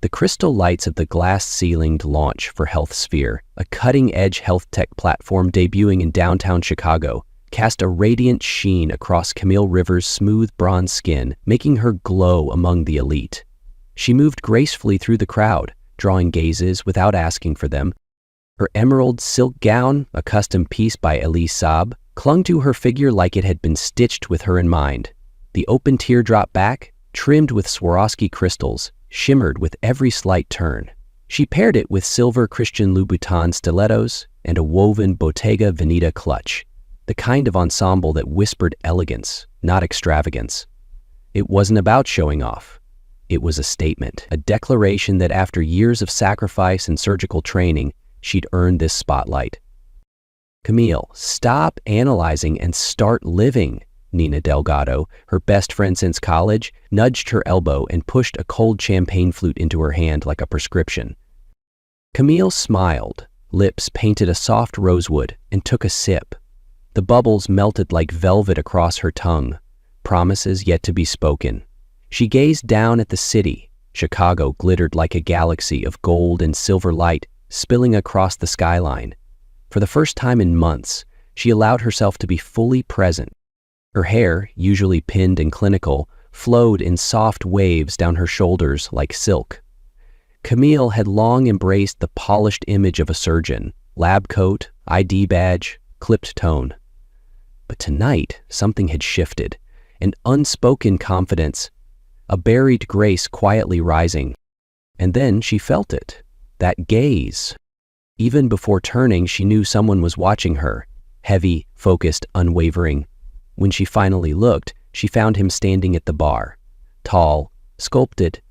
The crystal lights of the glass-ceilinged launch for HealthSphere, a cutting-edge health tech platform debuting in downtown Chicago, cast a radiant sheen across Camille Rivers' smooth bronze skin, making her glow among the elite. She moved gracefully through the crowd, drawing gazes without asking for them. Her emerald silk gown, a custom piece by Elise Saab, clung to her figure like it had been stitched with her in mind. The open teardrop back, trimmed with Swarovski crystals, shimmered with every slight turn. She paired it with silver Christian Louboutin stilettos and a woven Bottega Veneta clutch, the kind of ensemble that whispered elegance, not extravagance. It wasn't about showing off. It was a statement, a declaration that after years of sacrifice and surgical training, she'd earned this spotlight. "Camille, stop analyzing and start living." Nina Delgado, her best friend since college, nudged her elbow and pushed a cold champagne flute into her hand like a prescription. Camille smiled, lips painted a soft rosewood, and took a sip. The bubbles melted like velvet across her tongue, promises yet to be spoken. She gazed down at the city. Chicago glittered like a galaxy of gold and silver light spilling across the skyline. For the first time in months, she allowed herself to be fully present. Her hair, usually pinned and clinical, flowed in soft waves down her shoulders like silk. Camille had long embraced the polished image of a surgeon, lab coat, ID badge, clipped tone. But tonight, something had shifted, an unspoken confidence, a buried grace quietly rising. And then she felt it, that gaze. Even before turning, she knew someone was watching her, heavy, focused, unwavering. When she finally looked, she found him standing at the bar. Tall, sculpted.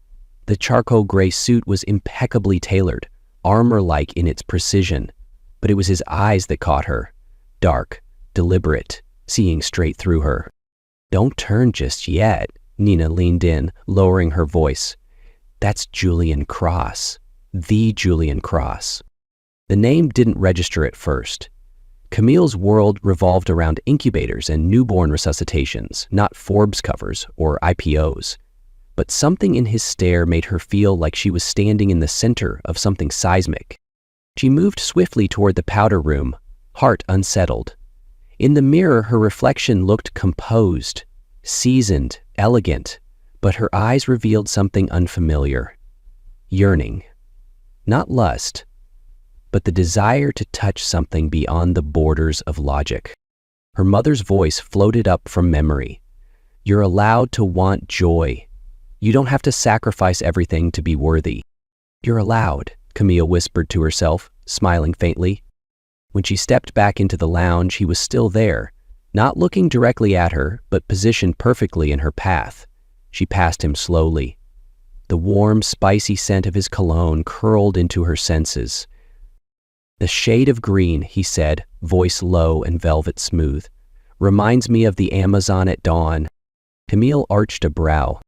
The charcoal gray suit was impeccably tailored, armor-like in its precision. But it was his eyes that caught her. Dark, deliberate, seeing straight through her. "Don't turn just yet," Nina leaned in, lowering her voice. "That's Julian Cross. The Julian Cross." The name didn't register at first. Camille's world revolved around incubators and newborn resuscitations, not Forbes covers or IPOs. But something in his stare made her feel like she was standing in the center of something seismic. She moved swiftly toward the powder room, heart unsettled. In the mirror, her reflection looked composed, seasoned, elegant, but her eyes revealed something unfamiliar. Yearning. Not lust, but the desire to touch something beyond the borders of logic. Her mother's voice floated up from memory. "You're allowed to want joy. You don't have to sacrifice everything to be worthy." "You're allowed," Camille whispered to herself, smiling faintly. When she stepped back into the lounge, he was still there, not looking directly at her, but positioned perfectly in her path. She passed him slowly. The warm, spicy scent of his cologne curled into her senses. "The shade of green," he said, voice low and velvet smooth, "reminds me of the Amazon at dawn." Camille arched a brow.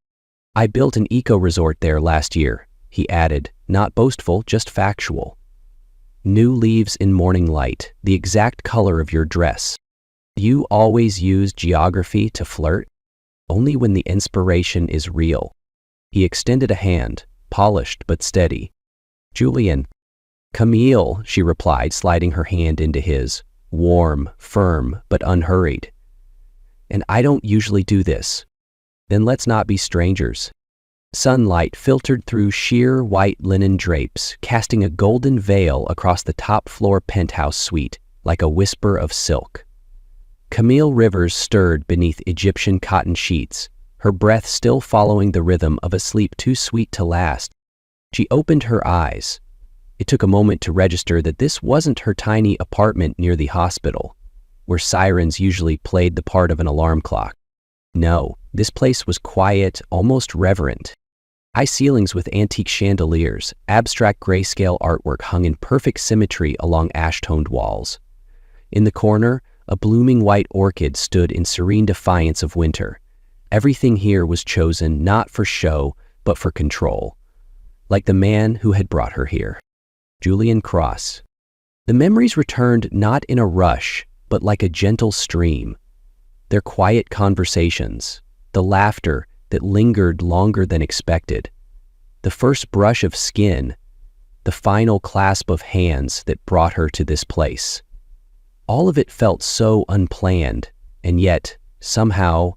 "I built an eco-resort there last year," he added, not boastful, just factual. "New leaves in morning light, the exact color of your dress. You always use geography to flirt? Only when the inspiration is real." He extended a hand, polished but steady. "Julian." "Camille," she replied, sliding her hand into his, warm, firm, but unhurried. "And I don't usually do this." "Then let's not be strangers." Sunlight filtered through sheer white linen drapes, casting a golden veil across the top-floor penthouse suite, like a whisper of silk. Camille Rivers stirred beneath Egyptian cotton sheets, her breath still following the rhythm of a sleep too sweet to last. She opened her eyes. It took a moment to register that this wasn't her tiny apartment near the hospital, where sirens usually played the part of an alarm clock. No, this place was quiet, almost reverent. High ceilings with antique chandeliers, abstract grayscale artwork hung in perfect symmetry along ash-toned walls. In the corner, a blooming white orchid stood in serene defiance of winter. Everything here was chosen not for show, but for control. Like the man who had brought her here. Julian Cross. The memories returned not in a rush, but like a gentle stream. Their quiet conversations, the laughter that lingered longer than expected, the first brush of skin, the final clasp of hands that brought her to this place. All of it felt so unplanned, and yet, somehow,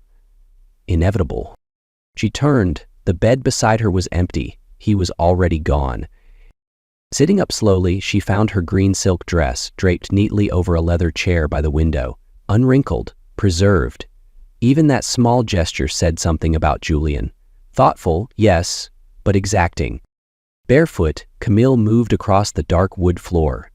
inevitable. She turned. The bed beside her was empty. He was already gone. Sitting up slowly, she found her green silk dress draped neatly over a leather chair by the window, unwrinkled, preserved. Even that small gesture said something about Julian. Thoughtful, yes, but exacting. Barefoot, Camille moved across the dark wood floor.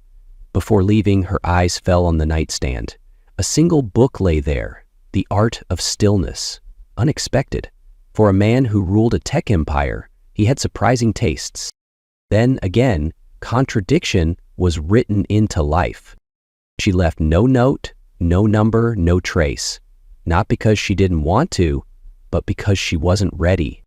Before leaving, her eyes fell on the nightstand. A single book lay there, The Art of Stillness. Unexpected. For a man who ruled a tech empire, he had surprising tastes. Then, again, contradiction was written into life. She left no note, no number, no trace. Not because she didn't want to, but because she wasn't ready.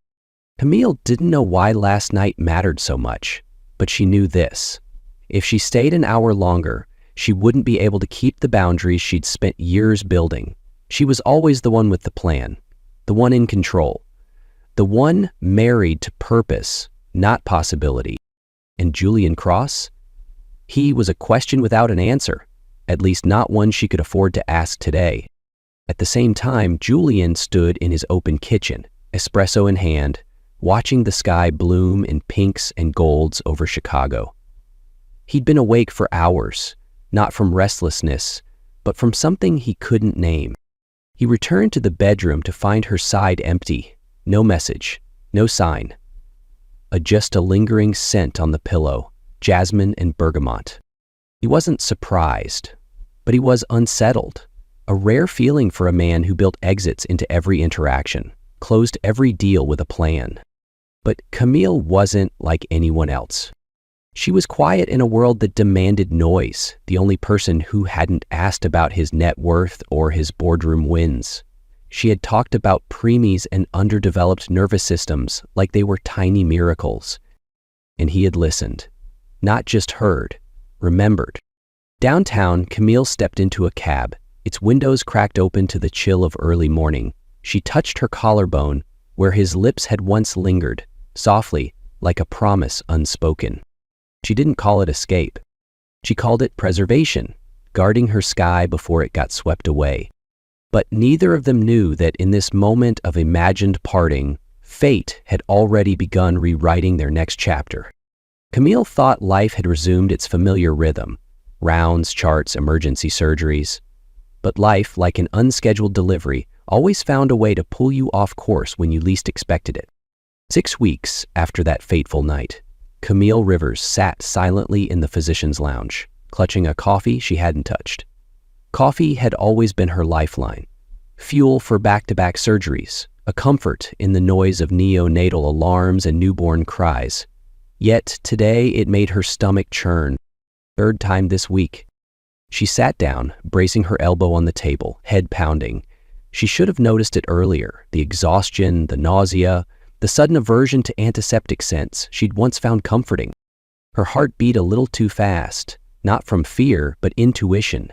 Camille didn't know why last night mattered so much, but she knew this. If she stayed an hour longer, she wouldn't be able to keep the boundaries she'd spent years building. She was always the one with the plan, the one in control, the one married to purpose, not possibility. And Julian Cross? He was a question without an answer, at least not one she could afford to ask today. At the same time, Julian stood in his open kitchen, espresso in hand, watching the sky bloom in pinks and golds over Chicago. He'd been awake for hours, not from restlessness, but from something he couldn't name. He returned to the bedroom to find her side empty. No message, no sign. Just a lingering scent on the pillow, jasmine and bergamot. He wasn't surprised, but he was unsettled. A rare feeling for a man who built exits into every interaction, closed every deal with a plan. But Camille wasn't like anyone else. She was quiet in a world that demanded noise, the only person who hadn't asked about his net worth or his boardroom wins. She had talked about preemies and underdeveloped nervous systems like they were tiny miracles. And he had listened, not just heard, remembered. Downtown, Camille stepped into a cab, its windows cracked open to the chill of early morning. She touched her collarbone, where his lips had once lingered, softly, like a promise unspoken. She didn't call it escape. She called it preservation, guarding her sky before it got swept away. But neither of them knew that in this moment of imagined parting, fate had already begun rewriting their next chapter. Camille thought life had resumed its familiar rhythm, rounds, charts, emergency surgeries. But life, like an unscheduled delivery, always found a way to pull you off course when you least expected it. 6 weeks after that fateful night, Camille Rivers sat silently in the physician's lounge, clutching a coffee she hadn't touched. Coffee had always been her lifeline, fuel for back-to-back surgeries, a comfort in the noise of neonatal alarms and newborn cries. Yet today it made her stomach churn. Third time this week. She sat down, bracing her elbow on the table, head pounding. She should have noticed it earlier, the exhaustion, the nausea, the sudden aversion to antiseptic scents she'd once found comforting. Her heart beat a little too fast, not from fear, but intuition.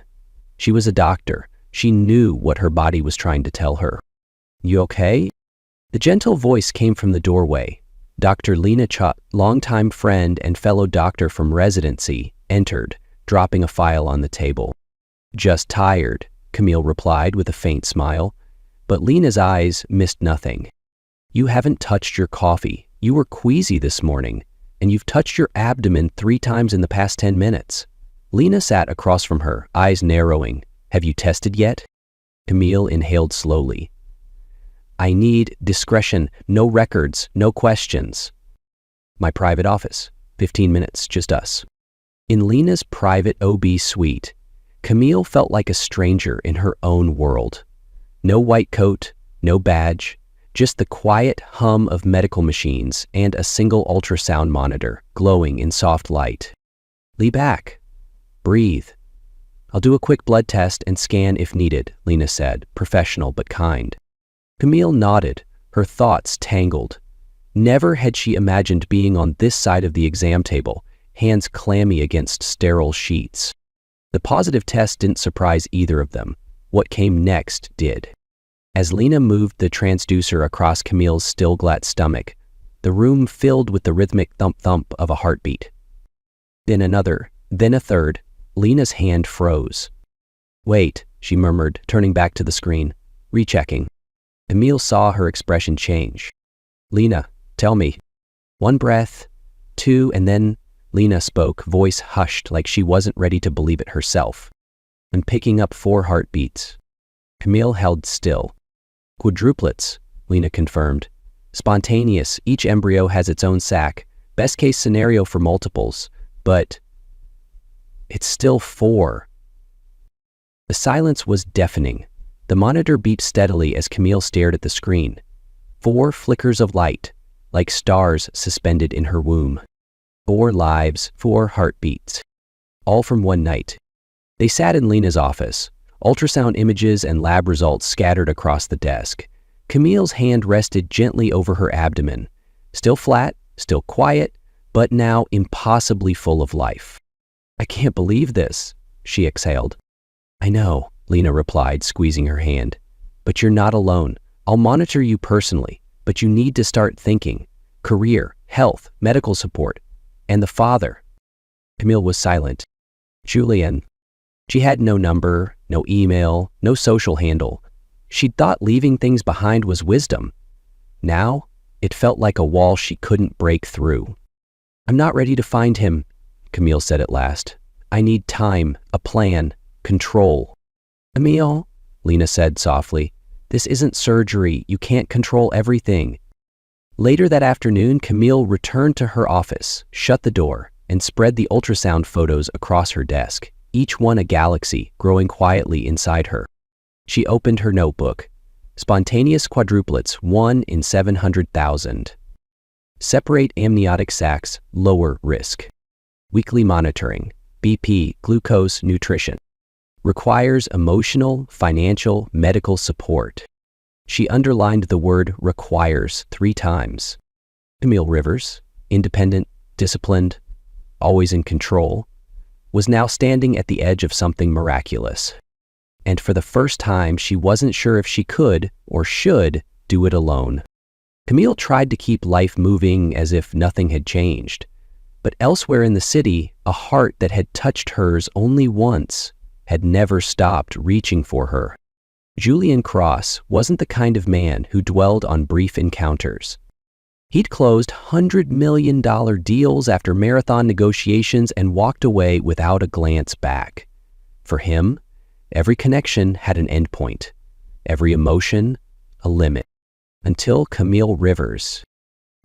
She was a doctor. She knew what her body was trying to tell her. "You okay?" The gentle voice came from the doorway. Dr. Lena Chut, longtime friend and fellow doctor from residency, entered, dropping a file on the table. "Just tired," Camille replied with a faint smile. But Lena's eyes missed nothing. "You haven't touched your coffee. You were queasy this morning, and you've touched your abdomen 3 times in the past 10 minutes. Lena sat across from her, eyes narrowing. "Have you tested yet?" Camille inhaled slowly. "I need discretion, no records, no questions." "My private office, 15 minutes, just us." In Lena's private OB suite, Camille felt like a stranger in her own world. No white coat, no badge, just the quiet hum of medical machines and a single ultrasound monitor glowing in soft light. "Lay back. Breathe. I'll do a quick blood test and scan if needed," Lena said, professional but kind. Camille nodded, her thoughts tangled. Never had she imagined being on this side of the exam table, hands clammy against sterile sheets. The positive test didn't surprise either of them. What came next did. As Lena moved the transducer across Camille's still glatt stomach, the room filled with the rhythmic thump-thump of a heartbeat. Then another, then a third. Lena's hand froze. "Wait," she murmured, turning back to the screen, rechecking. Emil saw her expression change. "Lena, tell me." One breath, two, and then Lena spoke, voice hushed like she wasn't ready to believe it herself. "I'm picking up 4 heartbeats." Camille held still. "Quadruplets," Lena confirmed. "Spontaneous, each embryo has its own sac. Best case scenario for multiples. But it's still 4. The silence was deafening. The monitor beeped steadily as Camille stared at the screen. 4 flickers of light, like stars suspended in her womb. 4 lives, 4 heartbeats. All from one night. They sat in Lena's office, ultrasound images and lab results scattered across the desk. Camille's hand rested gently over her abdomen. Still flat, still quiet, but now impossibly full of life. "I can't believe this," she exhaled. "I know," Lena replied, squeezing her hand. "But you're not alone. I'll monitor you personally, but you need to start thinking. Career, health, medical support, and the father." Camille was silent. Julian. She had no number, no email, no social handle. She'd thought leaving things behind was wisdom. Now, it felt like a wall she couldn't break through. "I'm not ready to find him," Camille said at last. "I need time, a plan, control." "Emil," Lena said softly, "this isn't surgery. You can't control everything." Later that afternoon, Camille returned to her office, shut the door, and spread the ultrasound photos across her desk, each one a galaxy growing quietly inside her. She opened her notebook. Spontaneous quadruplets, 1 in 700,000. Separate amniotic sacs, lower risk. Weekly monitoring, BP, glucose, nutrition. Requires emotional, financial, medical support. She underlined the word requires 3 times. Camille Rivers, independent, disciplined, always in control, was now standing at the edge of something miraculous. And for the first time, she wasn't sure if she could or should do it alone. Camille tried to keep life moving as if nothing had changed. But elsewhere in the city, a heart that had touched hers only once had never stopped reaching for her. Julian Cross wasn't the kind of man who dwelled on brief encounters. He'd closed $100 million deals after marathon negotiations and walked away without a glance back. For him, every connection had an endpoint, every emotion a limit. Until Camille Rivers.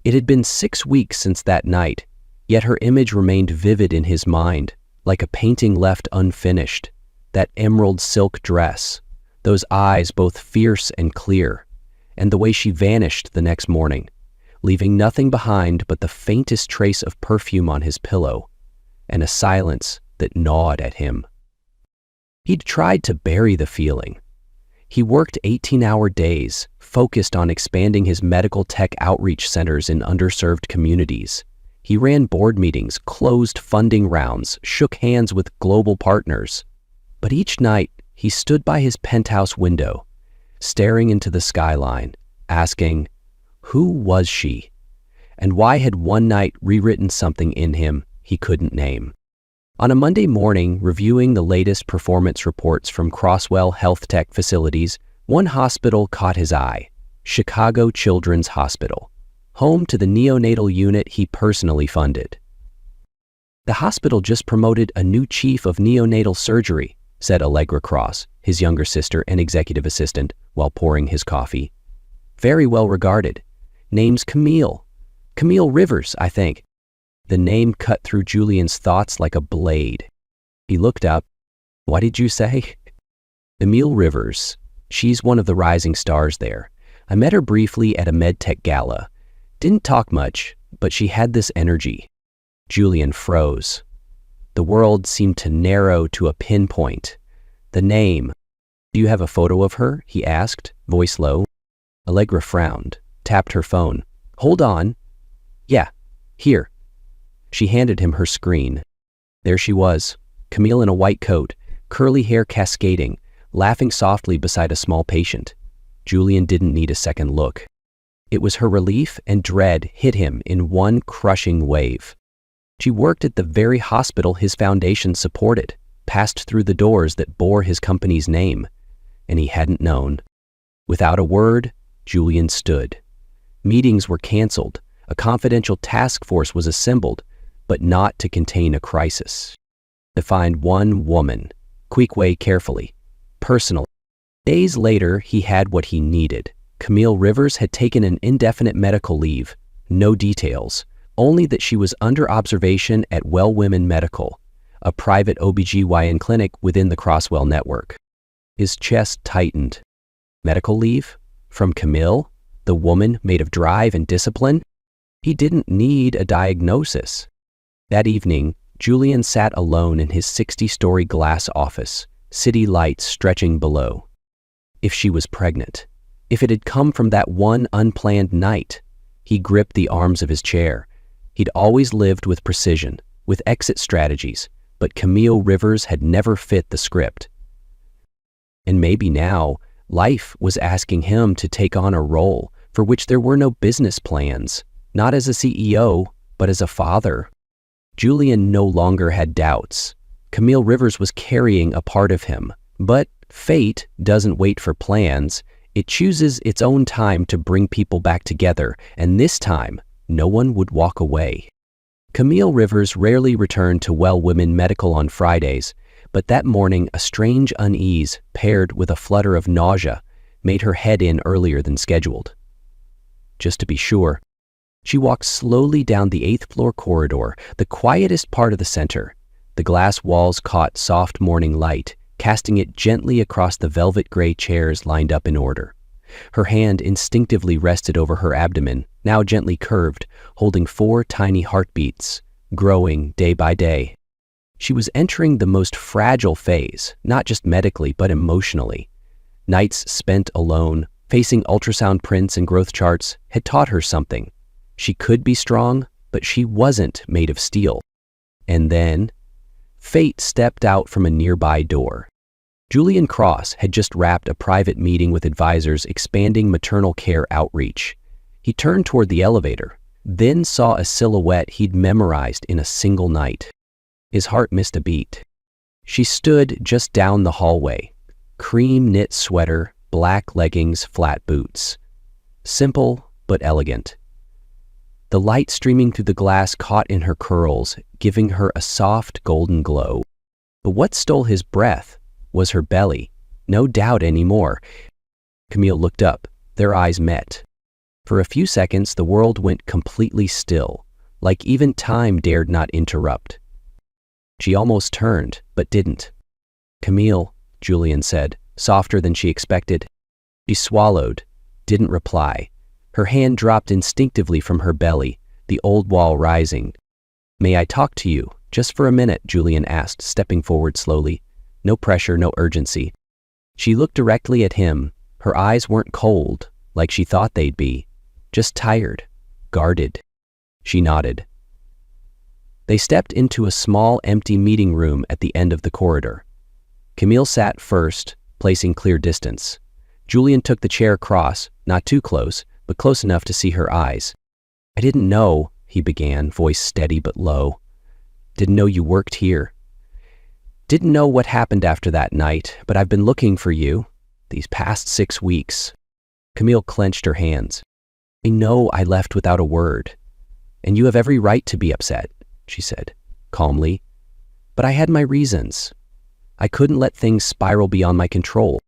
It had been 6 weeks since that night, yet her image remained vivid in his mind, like a painting left unfinished. That emerald silk dress, those eyes both fierce and clear, and the way she vanished the next morning, leaving nothing behind but the faintest trace of perfume on his pillow, and a silence that gnawed at him. He'd tried to bury the feeling. He worked 18-hour days, focused on expanding his medical tech outreach centers in underserved communities. He ran board meetings, closed funding rounds, shook hands with global partners. But each night, he stood by his penthouse window, staring into the skyline, asking, who was she? And why had one night rewritten something in him he couldn't name? On a Monday morning, reviewing the latest performance reports from Crosswell Health Tech facilities, one hospital caught his eye, Chicago Children's Hospital, home to the neonatal unit he personally funded. "The hospital just promoted a new chief of neonatal surgery," said Allegra Cross, his younger sister and executive assistant, while pouring his coffee. "Very well regarded. Name's Camille Rivers, I think." The name cut through Julian's thoughts like a blade. He looked up. "What did you say?" "Emil Rivers. She's one of the rising stars there. I met her briefly at a MedTech gala. Didn't talk much, but she had this energy." Julian froze. The world seemed to narrow to a pinpoint. The name. "Do you have a photo of her?" he asked, voice low. Allegra frowned, tapped her phone. "Hold on." "Yeah, here." She handed him her screen. There she was, Camille in a white coat, curly hair cascading, laughing softly beside a small patient. Julian didn't need a second look. It was her relief and dread hit him in one crushing wave. She worked at the very hospital his foundation supported, passed through the doors that bore his company's name, and he hadn't known. Without a word, Julian stood. Meetings were canceled, a confidential task force was assembled, but not to contain a crisis. To find one woman, Queequeg carefully, personally. Days later, he had what he needed. Camille Rivers had taken an indefinite medical leave, no details, only that she was under observation at Well Women Medical, a private OBGYN clinic within the Crosswell network. His chest tightened. Medical leave? From Camille, the woman made of drive and discipline? He didn't need a diagnosis. That evening, Julian sat alone in his 60-story glass office, city lights stretching below. If she was pregnant, if it had come from that one unplanned night, he gripped the arms of his chair. He'd always lived with precision, with exit strategies, but Camille Rivers had never fit the script. And maybe now, life was asking him to take on a role for which there were no business plans, not as a CEO, but as a father. Julian no longer had doubts. Camille Rivers was carrying a part of him, but fate doesn't wait for plans. It chooses its own time to bring people back together, and this time, no one would walk away. Camille Rivers rarely returned to Well Women Medical on Fridays, but that morning a strange unease, paired with a flutter of nausea, made her head in earlier than scheduled. Just to be sure, she walked slowly down the 8th floor corridor, the quietest part of the center. The glass walls caught soft morning light, casting it gently across the velvet gray chairs lined up in order. Her hand instinctively rested over her abdomen, now gently curved, holding 4 tiny heartbeats, growing day by day. She was entering the most fragile phase, not just medically, but emotionally. Nights spent alone, facing ultrasound prints and growth charts, had taught her something. She could be strong, but she wasn't made of steel. And then, fate stepped out from a nearby door. Julian Cross had just wrapped a private meeting with advisors expanding maternal care outreach. He turned toward the elevator, then saw a silhouette he'd memorized in a single night. His heart missed a beat. She stood just down the hallway, cream knit sweater, black leggings, flat boots. Simple but elegant. The light streaming through the glass caught in her curls, giving her a soft golden glow. But what stole his breath was her belly. No doubt anymore. Camille looked up. Their eyes met. For a few seconds, the world went completely still, like even time dared not interrupt. She almost turned, but didn't. "Camille," Julian said, softer than she expected. She swallowed, didn't reply. Her hand dropped instinctively from her belly, the old wall rising. "May I talk to you, just for a minute?" Julian asked, stepping forward slowly. No pressure, no urgency. She looked directly at him. Her eyes weren't cold, like she thought they'd be, just tired, guarded. She nodded. They stepped into a small, empty meeting room at the end of the corridor. Camille sat first, placing clear distance. Julian took the chair across, not too close, but close enough to see her eyes. "I didn't know," he began, voice steady but low. "Didn't know you worked here. Didn't know what happened after that night, but I've been looking for you these past 6 weeks." Camille clenched her hands. "I know I left without a word, and you have every right to be upset," she said, calmly. "But I had my reasons. I couldn't let things spiral beyond my control."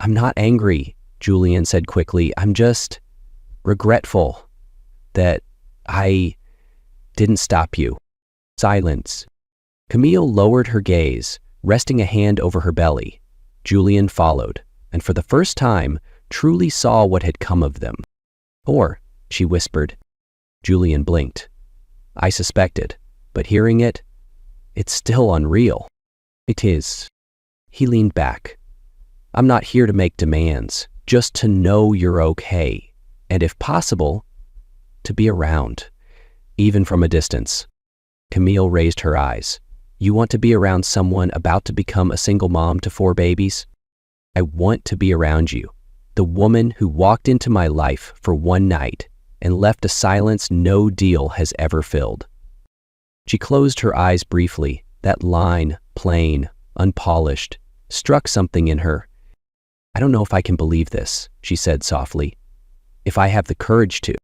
"I'm not angry," Julian said quickly. "I'm just regretful that I didn't stop you." Silence. Camille lowered her gaze, resting a hand over her belly. Julian followed, and for the first time, truly saw what had come of them. "Or," she whispered. Julian blinked. "I suspected, but hearing it, it's still unreal." "It is." He leaned back. "I'm not here to make demands, just to know you're okay, and if possible, to be around, even from a distance." Camille raised her eyes. "You want to be around someone about to become a single mom to 4 babies? I want to be around you, The woman who walked into my life for one night and left a silence no deal has ever filled. She closed her eyes briefly. That line, plain, unpolished, struck something in her. I don't know if I can believe this, she said softly. If I have the courage to.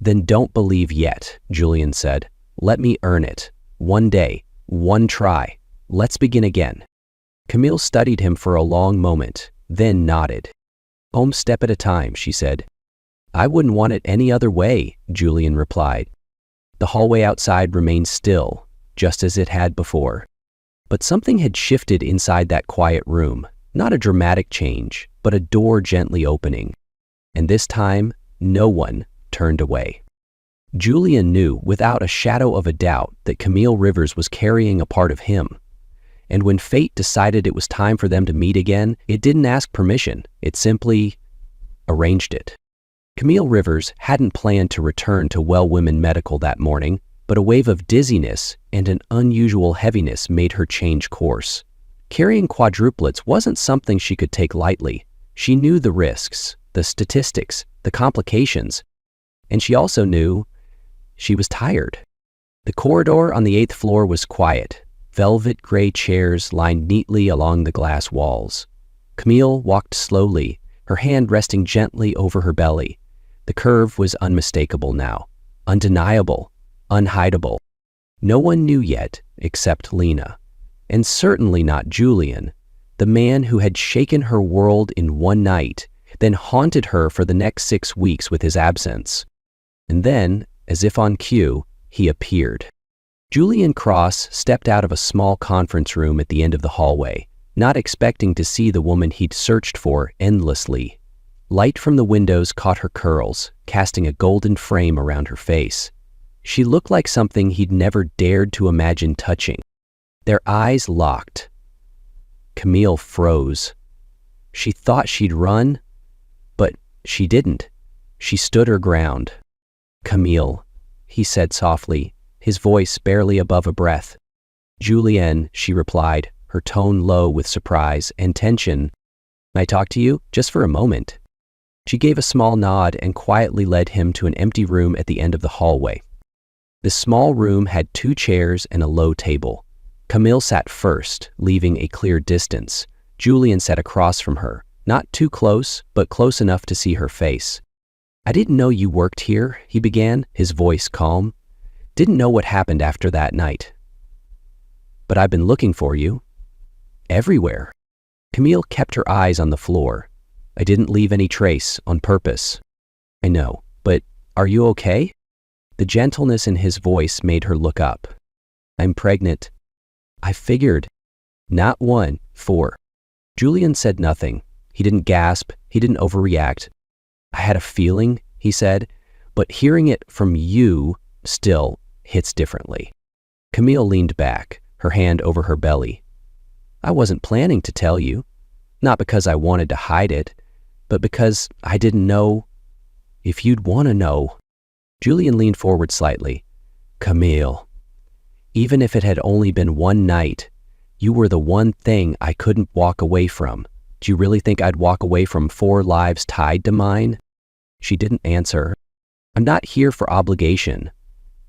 Then don't believe yet, Julian said. Let me earn it. One day, one try. Let's begin again. Camille studied him for a long moment, then nodded. Home step at a time, she said. I wouldn't want it any other way, Julian replied. The hallway outside remained still, just as it had before. But something had shifted inside that quiet room, not a dramatic change, but a door gently opening. And this time, no one turned away. Julian knew without a shadow of a doubt that Camille Rivers was carrying a part of him. And when fate decided it was time for them to meet again, it didn't ask permission, it simply arranged it. Camille Rivers hadn't planned to return to Well Women Medical that morning, but a wave of dizziness and an unusual heaviness made her change course. Carrying quadruplets wasn't something she could take lightly. She knew the risks, the statistics, the complications, and she also knew she was tired. The corridor on the 8th floor was quiet. Velvet gray chairs lined neatly along the glass walls. Camille walked slowly, her hand resting gently over her belly. The curve was unmistakable now, undeniable, unhideable. No one knew yet except Lena, and certainly not Julian, the man who had shaken her world in one night, then haunted her for the next 6 weeks with his absence. And then, as if on cue, he appeared. Julian Cross stepped out of a small conference room at the end of the hallway, not expecting to see the woman he'd searched for endlessly. Light from the windows caught her curls, casting a golden frame around her face. She looked like something he'd never dared to imagine touching. Their eyes locked. Camille froze. She thought she'd run, but she didn't. She stood her ground. Camille, he said softly, his voice barely above a breath. Julienne, she replied, her tone low with surprise and tension. Can I talk to you? Just for a moment. She gave a small nod and quietly led him to an empty room at the end of the hallway. The small room had 2 chairs and a low table. Camille sat first, leaving a clear distance. Julian sat across from her, not too close, but close enough to see her face. I didn't know you worked here, he began, his voice calm. Didn't know what happened after that night. But I've been looking for you. Everywhere. Camille kept her eyes on the floor. I didn't leave any trace on purpose. I know, but are you okay? The gentleness in his voice made her look up. I'm pregnant. I figured. Not 1, 4. Julian said nothing. He didn't gasp. He didn't overreact. I had a feeling, he said, but hearing it from you still hits differently. Camille leaned back, her hand over her belly. I wasn't planning to tell you, not because I wanted to hide it, but because I didn't know if you'd want to know. Julian leaned forward slightly. Camille, even if it had only been one night, you were the one thing I couldn't walk away from. Do you really think I'd walk away from 4 lives tied to mine? She didn't answer. I'm not here for obligation.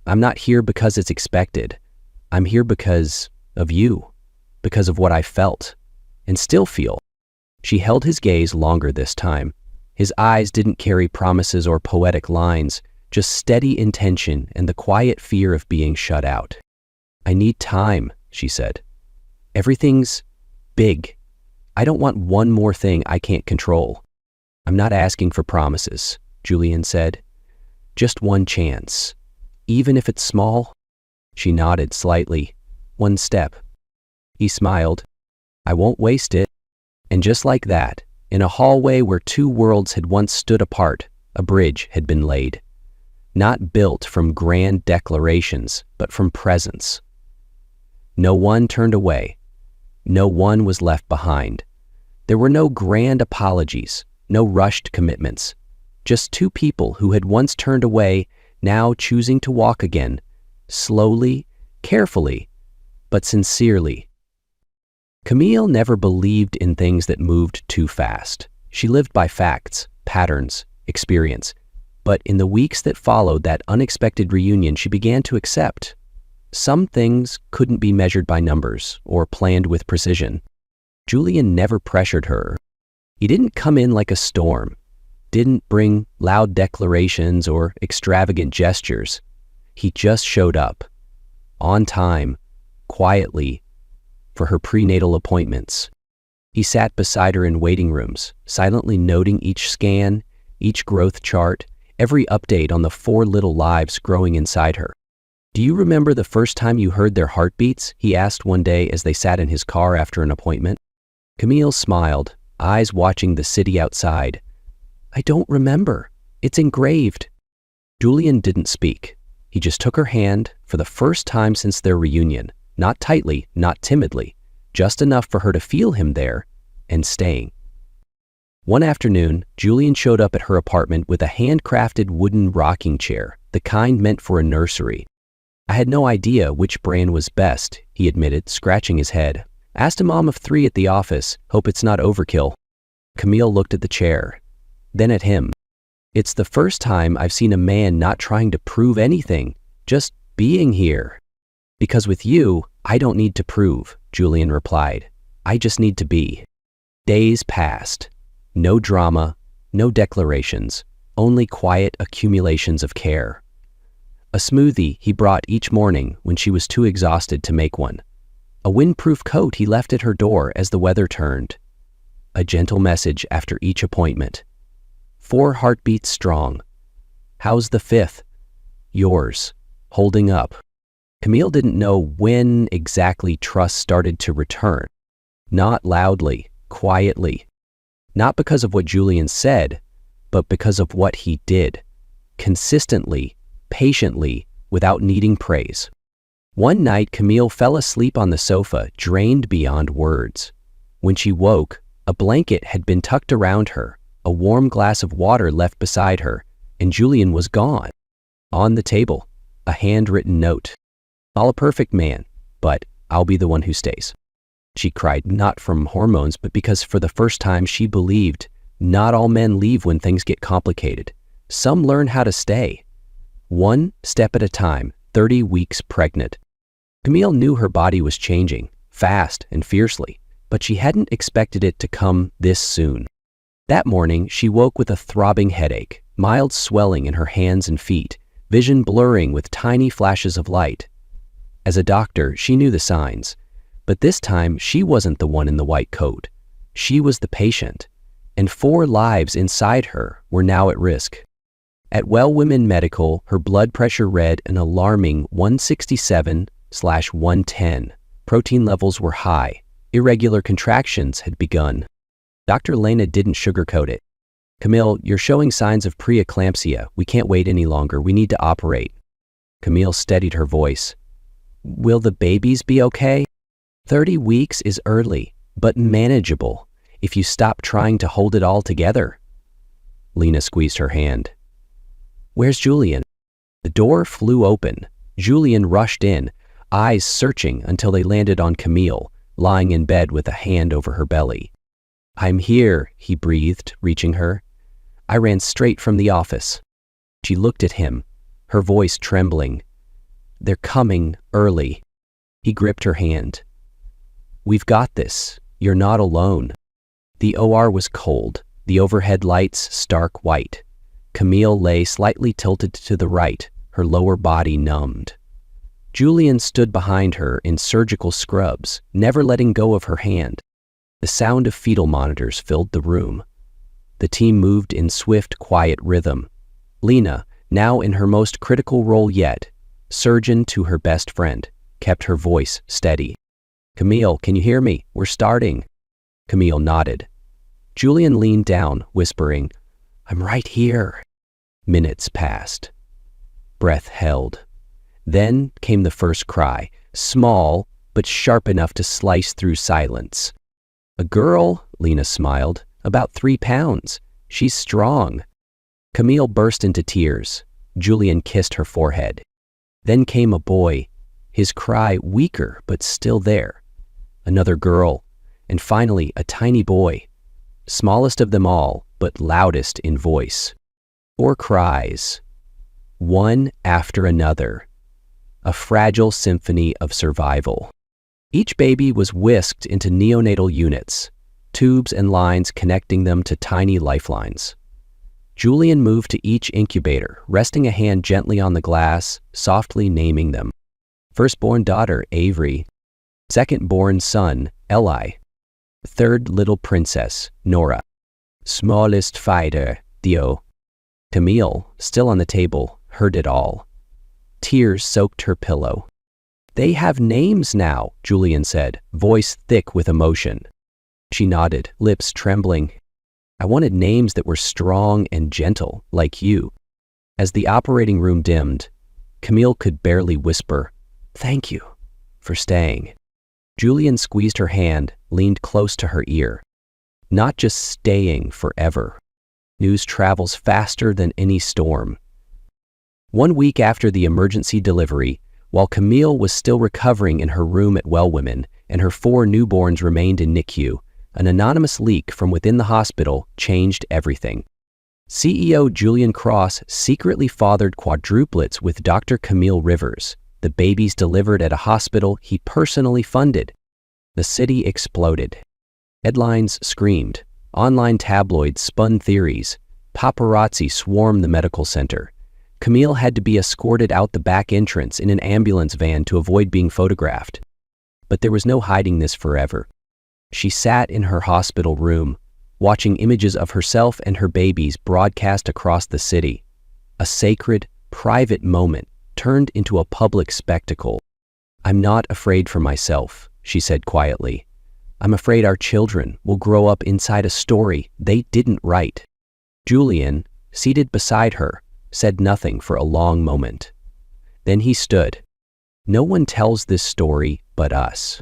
I'm not here because it's expected. I'm here because of you, because of what I felt, and still feel. She held his gaze longer this time. His eyes didn't carry promises or poetic lines, just steady intention and the quiet fear of being shut out. I need time, she said. Everything's big. I don't want one more thing I can't control. I'm not asking for promises, Julian said. Just one chance. Even if it's small? She nodded slightly. 1 step. He smiled. I won't waste it. And just like that, in a hallway where 2 worlds had once stood apart, a bridge had been laid. Not built from grand declarations, but from presence. No one turned away. No one was left behind. There were no grand apologies, no rushed commitments. Just 2 people who had once turned away, now choosing to walk again, slowly, carefully, but sincerely. Camille never believed in things that moved too fast. She lived by facts, patterns, experience. But in the weeks that followed that unexpected reunion, she began to accept some things couldn't be measured by numbers or planned with precision. Julian never pressured her. He didn't come in like a storm, didn't bring loud declarations or extravagant gestures. He just showed up, on time, quietly, for her prenatal appointments. He sat beside her in waiting rooms, silently noting each scan, each growth chart, every update on the 4 little lives growing inside her. "Do you remember the first time you heard their heartbeats?" he asked one day as they sat in his car after an appointment. Camille smiled, eyes watching the city outside. "I don't remember. It's engraved." Julian didn't speak. He just took her hand for the first time since their reunion, not tightly, not timidly, just enough for her to feel him there and staying. One afternoon, Julian showed up at her apartment with a handcrafted wooden rocking chair, the kind meant for a nursery. "I had no idea which brand was best," he admitted, scratching his head. "Asked a mom of 3 at the office. Hope it's not overkill." Camille looked at the chair, then at him. "It's the first time I've seen a man not trying to prove anything, just being here." "Because with you, I don't need to prove," Julian replied. "I just need to be." Days passed. No drama, no declarations, only quiet accumulations of care. A smoothie he brought each morning when she was too exhausted to make one. A windproof coat he left at her door as the weather turned. A gentle message after each appointment. 4 heartbeats strong. "How's the 5th? Yours. Holding up." Camille didn't know when exactly trust started to return. Not loudly, quietly. Not because of what Julian said, but because of what he did. Consistently, patiently, without needing praise. One night, Camille fell asleep on the sofa, drained beyond words. When she woke, a blanket had been tucked around her, a warm glass of water left beside her, and Julian was gone. On the table, a handwritten note. "Not a perfect man, but I'll be the one who stays." She cried, not from hormones, but because for the first time she believed not all men leave when things get complicated. Some learn how to stay. 1 step at a time, 30 weeks pregnant. Camille knew her body was changing, fast and fiercely, but she hadn't expected it to come this soon. That morning, she woke with a throbbing headache, mild swelling in her hands and feet, vision blurring with tiny flashes of light. As a doctor, she knew the signs. But this time, she wasn't the one in the white coat. She was the patient, and 4 lives inside her were now at risk. At Well Women Medical, her blood pressure read an alarming 167/110. Protein levels were high. Irregular contractions had begun. Dr. Lena didn't sugarcoat it. "Camille, you're showing signs of preeclampsia. We can't wait any longer. We need to operate." Camille steadied her voice. "Will the babies be okay? 30 weeks is early, but manageable if you stop trying to hold it all together." Lena squeezed her hand. "Where's Julian?" The door flew open. Julian rushed in, eyes searching until they landed on Camille, lying in bed with a hand over her belly. "I'm here," he breathed, reaching her. "I ran straight from the office." She looked at him, her voice trembling. "They're coming early." He gripped her hand. "We've got this. You're not alone." The OR was cold, the overhead lights stark white. Camille lay slightly tilted to the right, her lower body numbed. Julian stood behind her in surgical scrubs, never letting go of her hand. The sound of fetal monitors filled the room. The team moved in swift, quiet rhythm. Lena, now in her most critical role yet, surgeon to her best friend, kept her voice steady. "Camille, can you hear me? We're starting." Camille nodded. Julian leaned down, whispering, "I'm right here." Minutes passed. Breath held. Then came the first cry, small but sharp enough to slice through silence. "A girl," Lena smiled, "about 3 pounds. She's strong." Camille burst into tears. Julian kissed her forehead. Then came a boy, his cry weaker but still there. Another girl, and finally a tiny boy. smallest of them all, but loudest in voice. 4 cries, one after another, a fragile symphony of survival. Each baby was whisked into neonatal units, tubes and lines connecting them to tiny lifelines. Julian moved to each incubator, resting a hand gently on the glass, softly naming them. Firstborn daughter, Avery. Second-born son, Eli. Third little princess, Nora. Smallest fighter, Theo. Camille, still on the table, heard it all. Tears soaked her pillow. "They have names now," Julian said, voice thick with emotion. She nodded, lips trembling. "I wanted names that were strong and gentle, like you." As the operating room dimmed, Camille could barely whisper, "Thank you for staying." Julian squeezed her hand, leaned close to her ear. "Not just staying forever. News travels faster than any storm." 1 week after the emergency delivery, while Camille was still recovering in her room at Wellwomen and her 4 newborns remained in NICU, an anonymous leak from within the hospital changed everything. CEO Julian Cross secretly fathered quadruplets with Dr. Camille Rivers, the babies delivered at a hospital he personally funded. The city exploded. Headlines screamed, online tabloids spun theories, paparazzi swarmed the medical center. Camille had to be escorted out the back entrance in an ambulance van to avoid being photographed. But there was no hiding this forever. She sat in her hospital room, watching images of herself and her babies broadcast across the city. A sacred, private moment turned into a public spectacle. "I'm not afraid for myself," she said quietly. "I'm afraid our children will grow up inside a story they didn't write." Julian, seated beside her, said nothing for a long moment. Then he stood. "No one tells this story but us."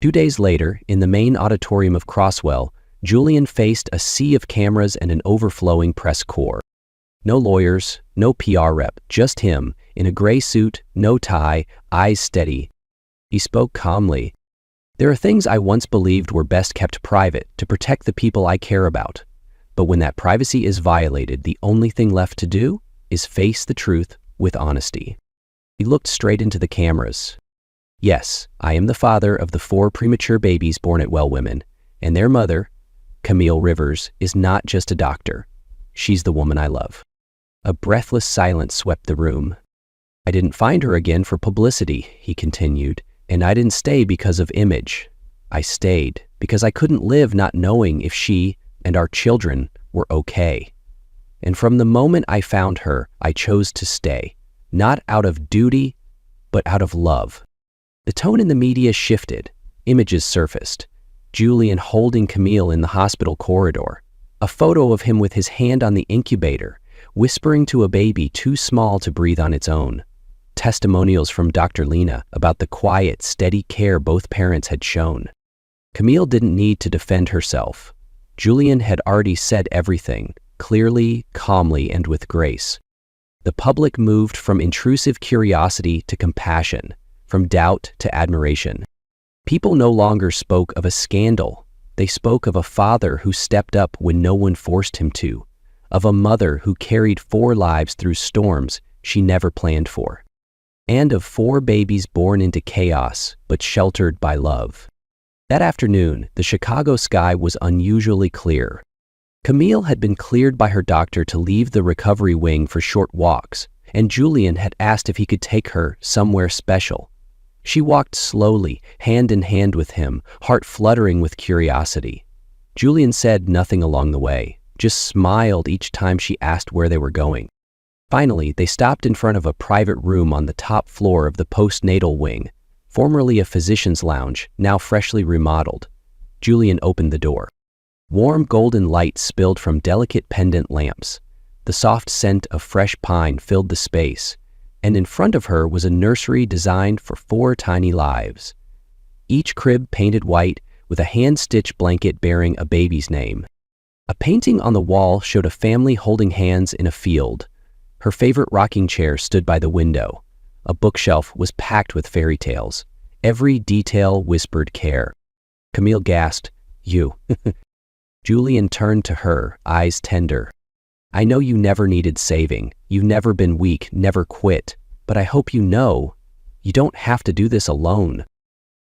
2 days later, in the main auditorium of Crosswell, Julian faced a sea of cameras and an overflowing press corps. No lawyers, no PR rep, just him, in a gray suit, no tie, eyes steady. He spoke calmly. "There are things I once believed were best kept private to protect the people I care about. But when that privacy is violated, the only thing left to do is face the truth with honesty." He looked straight into the cameras. "Yes, I am the father of the 4 premature babies born at Wellwomen, and their mother, Camille Rivers, is not just a doctor. She's the woman I love." A breathless silence swept the room. "I didn't find her again for publicity," he continued, "and I didn't stay because of image. I stayed because I couldn't live not knowing if she and our children were okay. And from the moment I found her, I chose to stay, not out of duty, but out of love." The tone in the media shifted. Images surfaced. Julian holding Camille in the hospital corridor. A photo of him with his hand on the incubator, whispering to a baby too small to breathe on its own. Testimonials from Dr. Lena about the quiet, steady care both parents had shown. Camille didn't need to defend herself. Julian had already said everything, clearly, calmly, and with grace. The public moved from intrusive curiosity to compassion, from doubt to admiration. People no longer spoke of a scandal. They spoke of a father who stepped up when no one forced him to, of a mother who carried 4 lives through storms she never planned for, and of 4 babies born into chaos but sheltered by love. That afternoon, the Chicago sky was unusually clear. Camille had been cleared by her doctor to leave the recovery wing for short walks, and Julian had asked if he could take her somewhere special. She walked slowly, hand in hand with him, heart fluttering with curiosity. Julian said nothing along the way, just smiled each time she asked where they were going. Finally, they stopped in front of a private room on the top floor of the postnatal wing, formerly a physician's lounge, now freshly remodeled. Julian opened the door. Warm golden light spilled from delicate pendant lamps. The soft scent of fresh pine filled the space, and in front of her was a nursery designed for 4 tiny lives. Each crib painted white with a hand-stitched blanket bearing a baby's name. A painting on the wall showed a family holding hands in a field. Her favorite rocking chair stood by the window. A bookshelf was packed with fairy tales. Every detail whispered care. Camille gasped, "You." Julian turned to her, eyes tender. I know you never needed saving. You've never been weak, never quit. But I hope you know, you don't have to do this alone.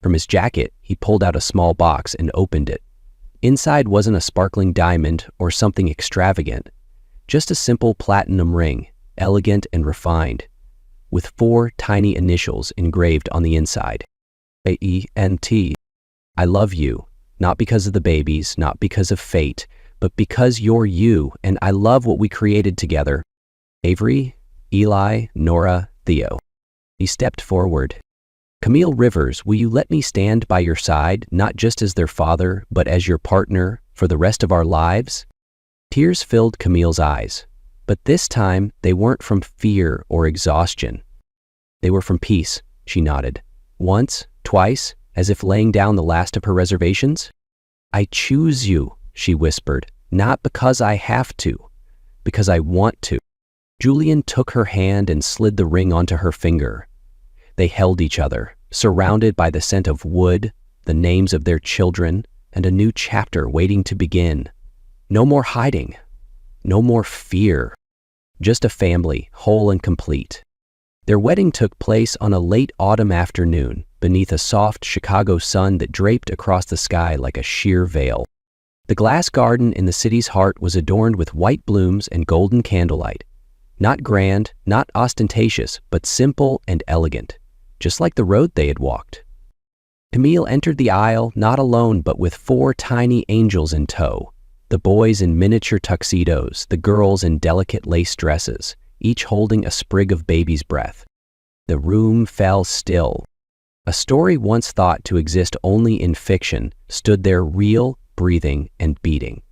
From his jacket, he pulled out a small box and opened it. Inside wasn't a sparkling diamond or something extravagant, just a simple platinum ring, elegant and refined, with 4 tiny initials engraved on the inside. A-E-N-T. I love you, not because of the babies, not because of fate, but because you're you, and I love what we created together. Avery, Eli, Nora, Theo. He stepped forward. Camille Rivers, will you let me stand by your side, not just as their father, but as your partner for the rest of our lives? Tears filled Camille's eyes, but this time they weren't from fear or exhaustion. They were from peace, she nodded. Once, twice, as if laying down the last of her reservations. I choose you, she whispered, not because I have to, because I want to. Julian took her hand and slid the ring onto her finger. They held each other, surrounded by the scent of wood, the names of their children, and a new chapter waiting to begin. No more hiding, no more fear, just a family, whole and complete. Their wedding took place on a late autumn afternoon, beneath a soft Chicago sun that draped across the sky like a sheer veil. The glass garden in the city's heart was adorned with white blooms and golden candlelight. Not grand, not ostentatious, but simple and elegant, just like the road they had walked. Camille entered the aisle not alone but with 4 tiny angels in tow, the boys in miniature tuxedos, the girls in delicate lace dresses, each holding a sprig of baby's breath. The room fell still. A story once thought to exist only in fiction stood there real, breathing, and beating.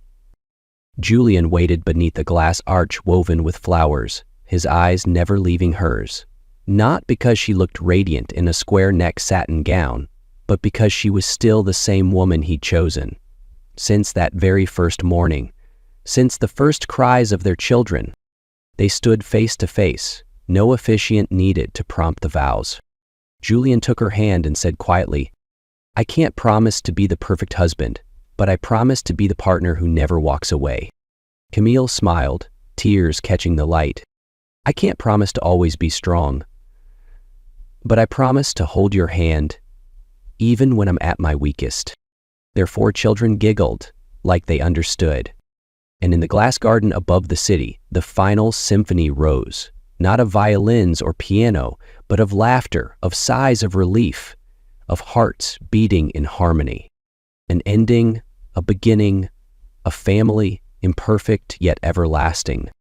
Julian waited beneath the glass arch woven with flowers, his eyes never leaving hers. Not because she looked radiant in a square-neck satin gown, but because she was still the same woman he'd chosen. Since that very first morning, since the first cries of their children, they stood face to face, no officiant needed to prompt the vows. Julian took her hand and said quietly, I can't promise to be the perfect husband, but I promise to be the partner who never walks away. Camille smiled, tears catching the light. I can't promise to always be strong, but I promise to hold your hand, even when I'm at my weakest. Their 4 children giggled, like they understood. And in the glass garden above the city, the final symphony rose, not of violins or piano, but of laughter, of sighs of relief, of hearts beating in harmony. An ending, a beginning, a family, imperfect yet everlasting.